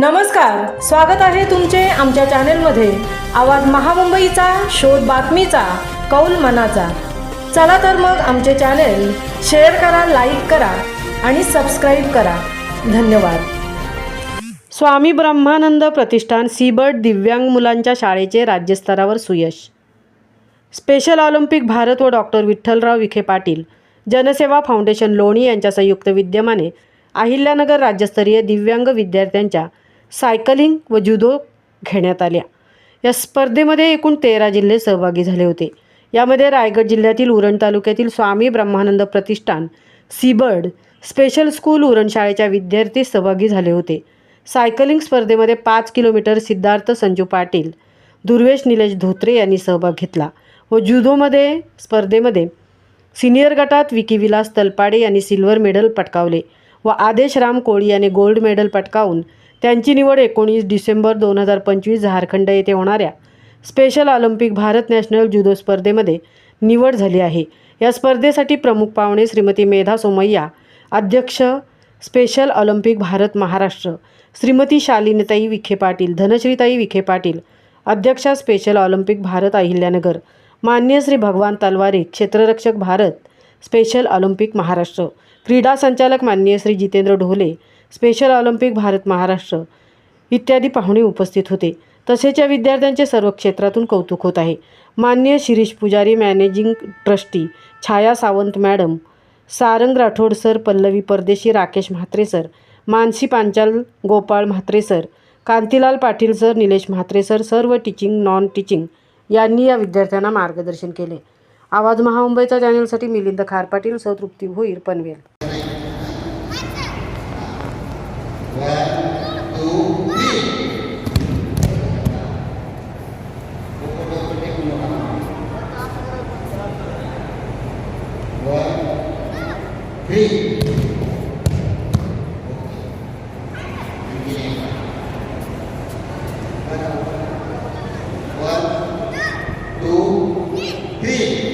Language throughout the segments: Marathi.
नमस्कार, स्वागत आहे तुमचे आमच्या चॅनेलमध्ये। आवाज महामुंबईचा, शोध बातमीचा, कौल मनाचा। चला तर मग आमचे चॅनेल शेअर करा, लाईक करा आणि सबस्क्राईब करा। धन्यवाद। स्वामी ब्रह्मानंद प्रतिष्ठान सीबर्ड दिव्यांग मुलांच्या शाळेचे राज्यस्तरावर सुयश। स्पेशल ऑलिम्पिक भारत व डॉक्टर विठ्ठलराव विखे पाटील जनसेवा फाउंडेशन लोणी यांच्या संयुक्त विद्यमाने अहिल्यानगर राज्यस्तरीय दिव्यांग विद्यार्थ्यांच्या सायकलिंग व जुदो घेण्यात आल्या। या स्पर्धेमध्ये एकूण 13 जिल्हे सहभागी झाले होते। यामध्ये रायगड जिल्ह्यातील उरण तालुक्यातील स्वामी ब्रह्मानंद प्रतिष्ठान सीबर्ड स्पेशल स्कूल उरण शाळेच्या विद्यार्थी सहभागी झाले होते। सायकलिंग स्पर्धेमध्ये 5 किलोमीटर सिद्धार्थ संजू पाटील, दुर्वेश निलेश धोत्रे यांनी सहभाग घेतला व जुदोमध्ये स्पर्धेमध्ये सिनियर गटात विकी विलास तलपाडे यांनी सिल्वर मेडल पटकावले व आदेश राम कोळी यांनी गोल्ड मेडल पटकावून त्यांची निवड 19 डिसेंबर 2025 झारखंड येथे होणाऱ्या स्पेशल ऑलिम्पिक भारत नॅशनल जुदो स्पर्धेमध्ये निवड झाली आहे। या स्पर्धेसाठी प्रमुख पाहुणे श्रीमती मेधा सोमय्या, अध्यक्ष स्पेशल ऑलिम्पिक भारत महाराष्ट्र, श्रीमती शालिनीताई विखे पाटील, धनश्रीताई विखे पाटील, अध्यक्षा स्पेशल ऑलिम्पिक भारत अहिल्यानगर, माननीय श्री भगवान तलवारे, क्षेत्ररक्षक भारत स्पेशल ऑलिम्पिक महाराष्ट्र, क्रीडा संचालक माननीय श्री जितेंद्र ढोले, स्पेशल ऑलिम्पिक भारत महाराष्ट्र इत्यादी पाहुणे उपस्थित होते। तसेच या विद्यार्थ्यांचे सर्व क्षेत्रातून कौतुक होत आहे। माननीय शिरीष पुजारी, मॅनेजिंग ट्रस्टी छाया सावंत मॅडम, सारंग राठोड सर, पल्लवी परदेशी, Rakesh Mhatre sir, Mansi Panchal, Gopal Mhatre sir, Kantilal Patil sir, Nilesh Mhatre sir, सर्व टीचिंग नॉन टीचिंग यांनी या विद्यार्थ्यांना मार्गदर्शन केले। आवाज महामुंबईचा चॅनलसाठी मिलिंद खार पाटील सह तृप्ती भोईर पनवेल। 1, 2, 3.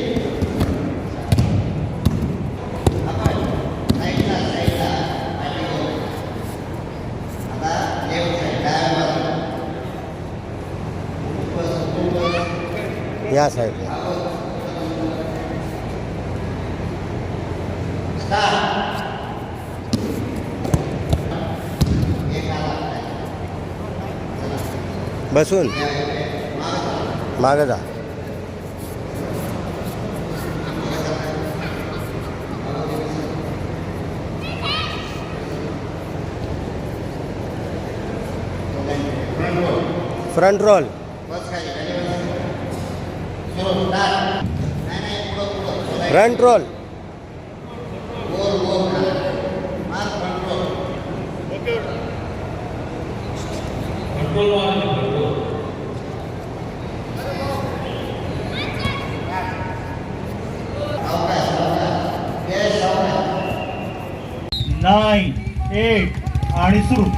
या साईडला बसून मागे जा। Front roll front roll nine 8 आणि सुरू